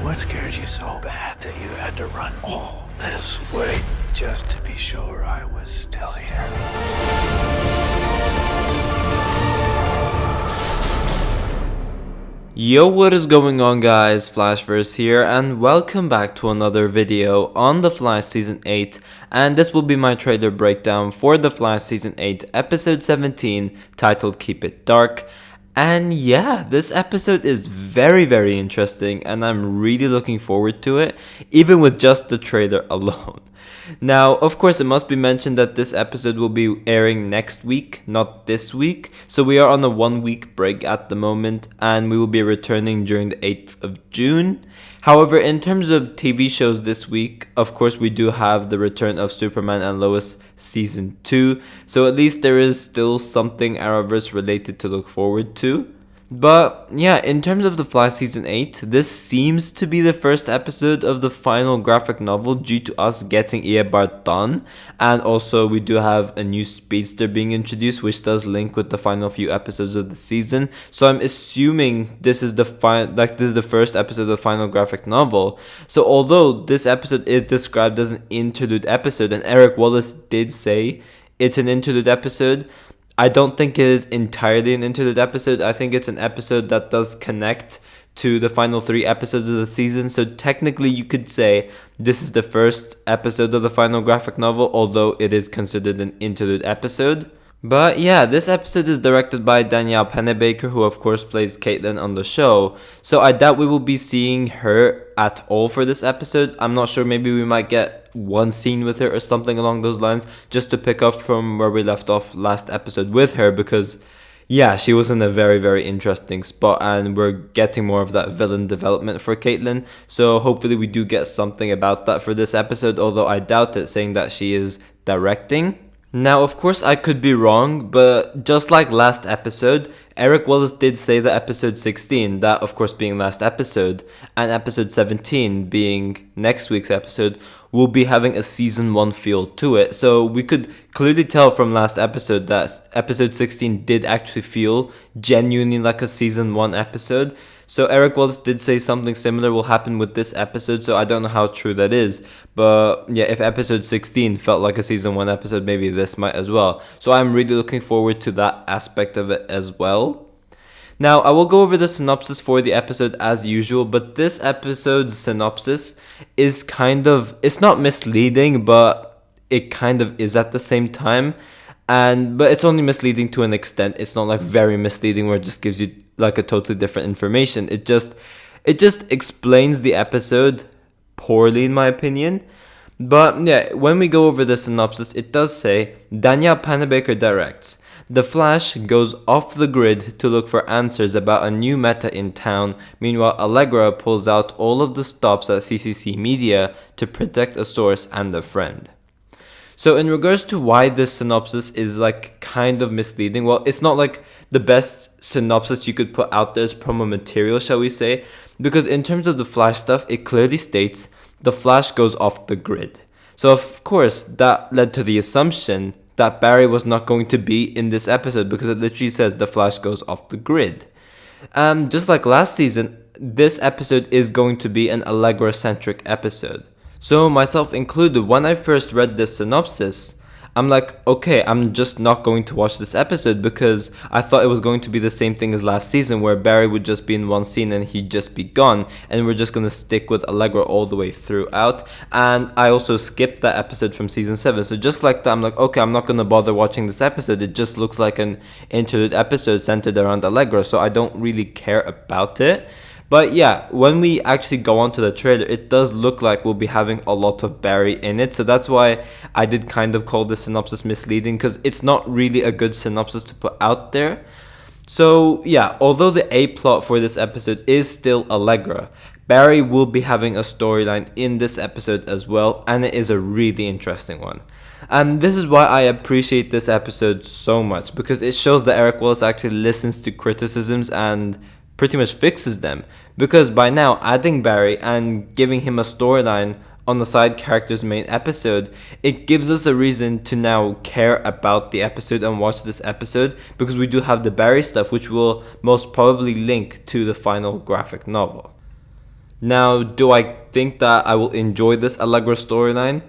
What scared you so bad that you had to run all this way just to be sure I was still here? Yo, what is going on, guys? Flashverse here, and welcome back to another video on The Flash Season 8, and this will be my trailer breakdown for The Flash Season 8 Episode 17, titled Keep It Dark. And yeah, this episode is very interesting, and I'm really looking forward to it, even with just the trailer alone. Now, of course, it must be mentioned that this episode will be airing next week, not this week. So we are on a 1-week break at the moment, and we will be returning during the 8th of June. However, in terms of TV shows this week, of course, we do have the return of Superman and Lois Season 2. So at least there is still something Arrowverse related to look forward to. But yeah, in terms of The Flash Season 8, this seems to be the first episode of the final graphic novel due to us getting Eobard done. And also we do have a new Speedster being introduced, which does link with the final few episodes of the season. So I'm assuming this is the first episode of the final graphic novel. So although this episode is described as an interlude episode, and Eric Wallace did say it's an interlude episode, I don't think it is entirely an interlude episode. I think it's an episode that does connect to the final 3 episodes of the season. So technically you could say this is the first episode of the final graphic novel, although it is considered an interlude episode. But yeah, this episode is directed by Danielle Pennebaker, who of course plays Caitlin on the show. So I doubt we will be seeing her at all for this episode. I'm not sure, maybe we might get one scene with her or something along those lines, just to pick up from where we left off last episode with her, because yeah, she was in a very interesting spot, and we're getting more of that villain development for Caitlin. So hopefully we do get something about that for this episode, although I doubt it, saying that she is directing. Now, of course, I could be wrong, but just like last episode, Eric Wallace did say that episode 16, that of course being last episode, and episode 17 being next week's episode, will be having a season 1 feel to it. So we could clearly tell from last episode that episode 16 did actually feel genuinely like a season 1 episode. So Eric Wallace did say something similar will happen with this episode, so I don't know how true that is. But yeah, if episode 16 felt like a season 1 episode, maybe this might as well. So I'm really looking forward to that aspect of it as well. Now, I will go over the synopsis for the episode as usual, but this episode's synopsis is it's not misleading, but it kind of is at the same time. But it's only misleading to an extent. It's not like very misleading where it just gives you like a totally different information. It just explains the episode poorly, in my opinion. But yeah, when we go over the synopsis, it does say Danielle Pennebaker directs. The Flash goes off the grid to look for answers about a new meta in town. Meanwhile, Allegra pulls out all of the stops at CCC Media to protect a source and a friend. So in regards to why this synopsis is like kind of misleading, well, it's not like the best synopsis you could put out there as promo material, shall we say, because in terms of the Flash stuff, it clearly states the Flash goes off the grid. So of course, that led to the assumption that Barry was not going to be in this episode, because it literally says the Flash goes off the grid. Just like last season, this episode is going to be an Allegra-centric episode. So myself included, when I first read this synopsis, I'm like, okay, I'm just not going to watch this episode, because I thought it was going to be the same thing as last season, where Barry would just be in one scene and he'd just be gone, and we're just going to stick with Allegra all the way throughout. And I also skipped that episode from season 7, so just like that, I'm like, okay, I'm not going to bother watching this episode. It just looks like an interlude episode centered around Allegra, so I don't really care about it. But yeah, when we actually go onto the trailer, it does look like we'll be having a lot of Barry in it. So that's why I did kind of call this synopsis misleading, because it's not really a good synopsis to put out there. So yeah, although the A plot for this episode is still Allegra, Barry will be having a storyline in this episode as well, and it is a really interesting one. And this is why I appreciate this episode so much, because it shows that Eric Wallace actually listens to criticisms and pretty much fixes them, because by now adding Barry and giving him a storyline on the side character's main episode, it gives us a reason to now care about the episode and watch this episode, because we do have the Barry stuff, which will most probably link to the final graphic novel. Now, do I think that I will enjoy this Allegra storyline?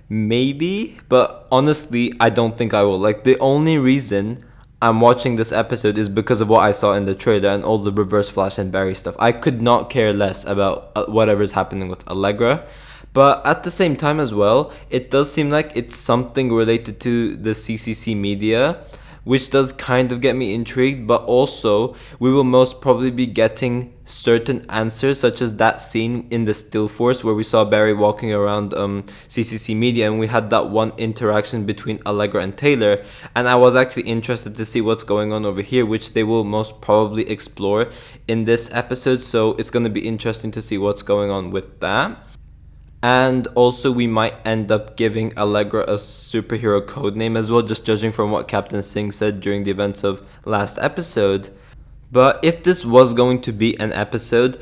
Maybe, but honestly, I don't think I will. Like, the only reason I'm watching this episode is because of what I saw in the trailer and all the Reverse Flash and Barry stuff. I could not care less about whatever's happening with Allegra. But at the same time as well, it does seem like it's something related to the CCC media, which does kind of get me intrigued. But also, we will most probably be getting certain answers, such as that scene in the Still Force where we saw Barry walking around CCC media, and we had that one interaction between Allegra and Taylor. And I was actually interested to see what's going on over here, which they will most probably explore in this episode. So it's going to be interesting to see what's going on with that. And also, we might end up giving Allegra a superhero codename as well, just judging from what Captain Singh said during the events of last episode. But if this was going to be an episode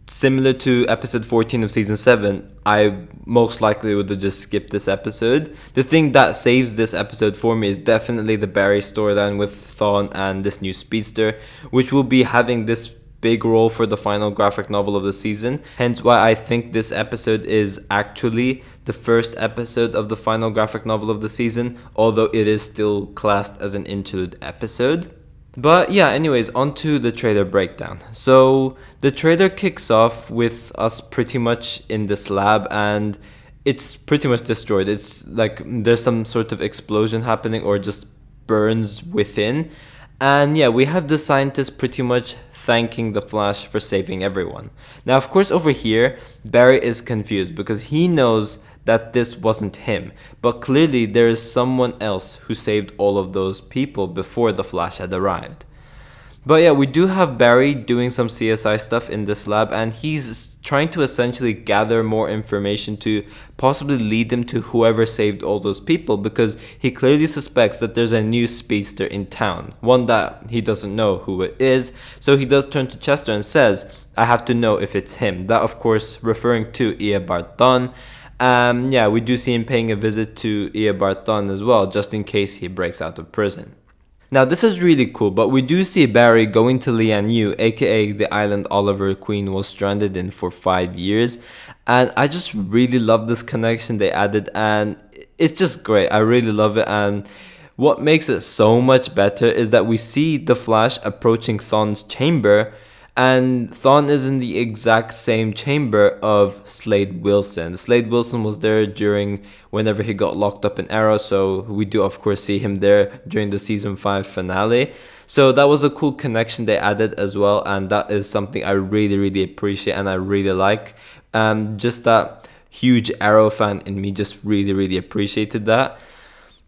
similar to episode 14 of season 7, I most likely would have just skipped this episode. The thing that saves this episode for me is definitely the Barry storyline with Thawne and this new Speedster, which will be having this big role for the final graphic novel of the season. Hence why I think this episode is actually the first episode of the final graphic novel of the season, although it is still classed as an interlude episode. But yeah, anyways, on to the trailer breakdown. So the trailer kicks off with us pretty much in this lab, and it's pretty much destroyed. It's like there's some sort of explosion happening or just burns within. And yeah, we have the scientists pretty much thanking the Flash for saving everyone. Now, of course, over here, Barry is confused because he knows that this wasn't him, but clearly there is someone else who saved all of those people before the Flash had arrived. But yeah, we do have Barry doing some CSI stuff in this lab, and he's trying to essentially gather more information to possibly lead them to whoever saved all those people, because he clearly suspects that there's a new Speedster in town, one that he doesn't know who it is. So he does turn to Chester and says, "I have to know if it's him." That, of course, referring to Eobard Thawne. Yeah, we do see him paying a visit to Eobard Thawne as well, just in case he breaks out of prison. Now, this is really cool, but we do see Barry going to Lian-Yu, aka the island Oliver Queen was stranded in for 5 years, and I just really love this connection they added, and it's just great. I really love it, and what makes it so much better is that we see the Flash approaching Thawne's chamber, and Thawne is in the exact same chamber of Slade Wilson. Slade Wilson was there during whenever he got locked up in Arrow, so we do of course see him there during the season 5 finale. So that was a cool connection they added as well, and that is something I really appreciate and I really like. Just that huge Arrow fan in me just really appreciated that.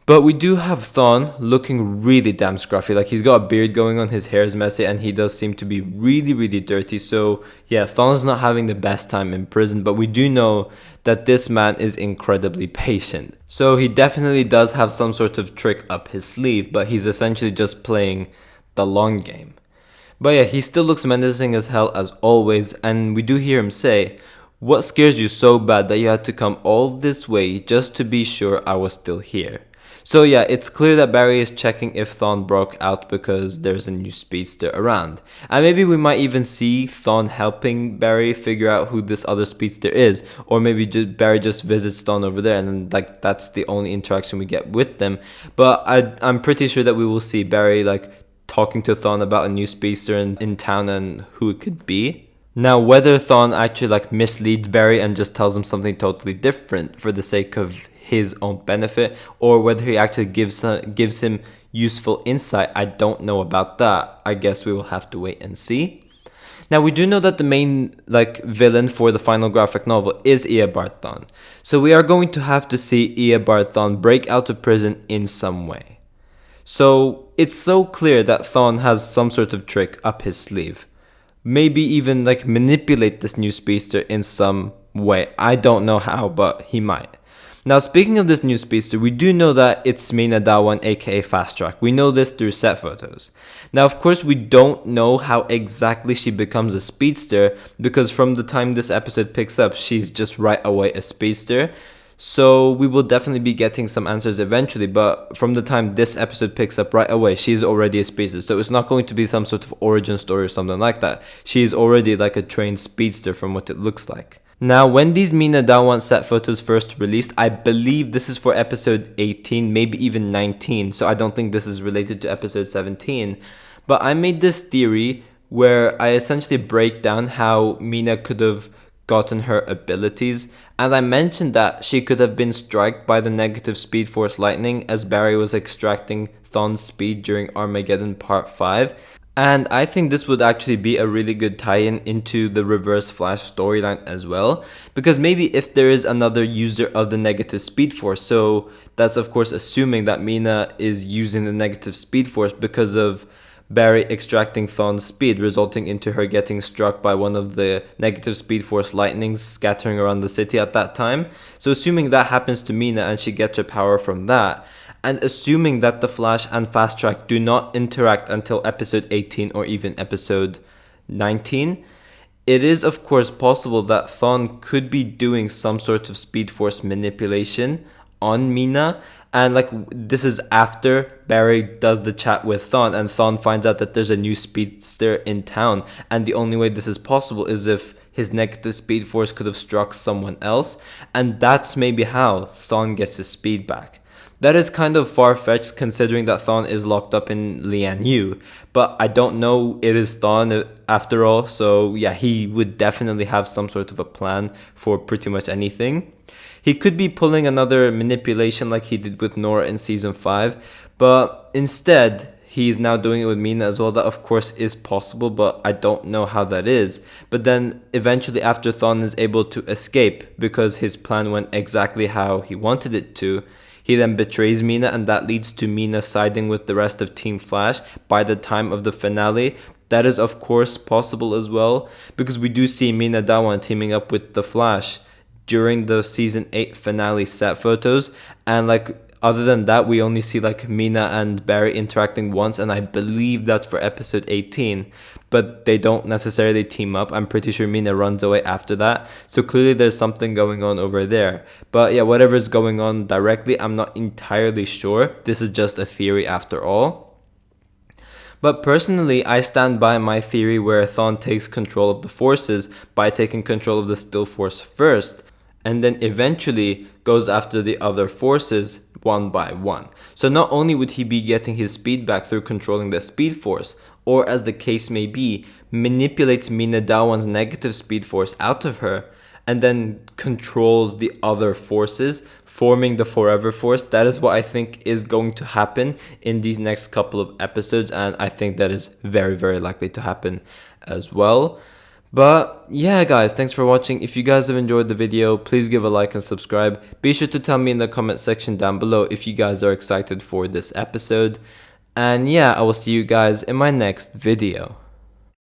But we do have Thawne looking really damn scruffy. Like, he's got a beard going on, his hair is messy, and he does seem to be really dirty. So yeah, Thawne's not having the best time in prison, but we do know that this man is incredibly patient. So he definitely does have some sort of trick up his sleeve, but he's essentially just playing the long game. But yeah, he still looks menacing as hell as always, and we do hear him say, "What scares you so bad that you had to come all this way just to be sure I was still here?" So yeah, it's clear that Barry is checking if Thawne broke out because there's a new Speedster around. And maybe we might even see Thawne helping Barry figure out who this other Speedster is. Or maybe Barry just visits Thawne over there, and then, like, that's the only interaction we get with them. But I'm pretty sure that we will see Barry like talking to Thawne about a new Speedster in town and who it could be. Now, whether Thawne actually like misleads Barry and just tells him something totally different for the sake of his own benefit, or whether he actually gives him useful insight, I don't know about that. I guess we will have to wait and see. Now, we do know that the main villain for the final graphic novel is Eobard Thawne, so we are going to have to see Eobard Thawne break out of prison in some way. So it's so clear that Thawne has some sort of trick up his sleeve. Maybe even manipulate this new Speedster in some way. I don't know how, but he might. Now, speaking of this new Speedster, we do know that it's Mina Dawan, aka Fast Track. We know this through set photos. Now, of course, we don't know how exactly she becomes a Speedster, because from the time this episode picks up, she's just right away a Speedster. So we will definitely be getting some answers eventually, but from the time this episode picks up right away, she's already a speedster. So it's not going to be some sort of origin story or something like that. She is already like a trained speedster from what it looks like. Now, when these Mina Dawan set photos first released, I believe this is for episode 18, maybe even 19. So I don't think this is related to episode 17. But I made this theory where I essentially break down how Mina could have gotten her abilities, and I mentioned that she could have been struck by the negative Speed Force lightning as Barry was extracting Thawne's speed during Armageddon Part 5. And I think this would actually be a really good tie-in into the Reverse Flash storyline as well, because maybe if there is another user of the negative Speed Force, so that's of course assuming that Mina is using the negative Speed Force because of Barry extracting Thawne's speed, resulting into her getting struck by one of the negative Speed Force lightnings scattering around the city at that time. So assuming that happens to Mina and she gets her power from that, and assuming that the Flash and Fast Track do not interact until episode 18 or even episode 19, it is of course possible that Thawne could be doing some sort of Speed Force manipulation on Mina. And like this is after Barry does the chat with Thawne, and Thawne finds out that there's a new speedster in town, and the only way this is possible is if his negative Speed Force could have struck someone else, and that's maybe how Thawne gets his speed back. That is kind of far-fetched considering that Thawne is locked up in Lian Yu, but I don't know, it is Thawne after all, so yeah, he would definitely have some sort of a plan for pretty much anything. He could be pulling another manipulation like he did with Nora in season 5, but instead he's now doing it with Mina as well. That of course is possible, but I don't know how that is. But then eventually after Thawne is able to escape because his plan went exactly how he wanted it to, he then betrays Mina, and that leads to Mina siding with the rest of Team Flash by the time of the finale. That is of course possible as well, because we do see Mina Dawan teaming up with the Flash during the season 8 finale set photos, and like other than that we only see like Mina and Barry interacting once, and I believe that's for episode 18, but they don't necessarily team up. I'm pretty sure Mina runs away after that, so clearly there's something going on over there. But yeah, whatever's going on directly, I'm not entirely sure. This is just a theory after all. But personally, I stand by my theory where Thawne takes control of the forces by taking control of the Still Force first, and then eventually goes after the other forces one by one. So not only would he be getting his speed back through controlling the Speed Force, or as the case may be, manipulates Mina Dawan's negative Speed Force out of her, and then controls the other forces, forming the Forever Force. That is what I think is going to happen in these next couple of episodes, and I think that is very, very likely to happen as well. But yeah guys, thanks for watching. If you guys have enjoyed the video, please give a like and subscribe. Be sure to tell me in the comment section down below if you guys are excited for this episode. And yeah, I will see you guys in my next video.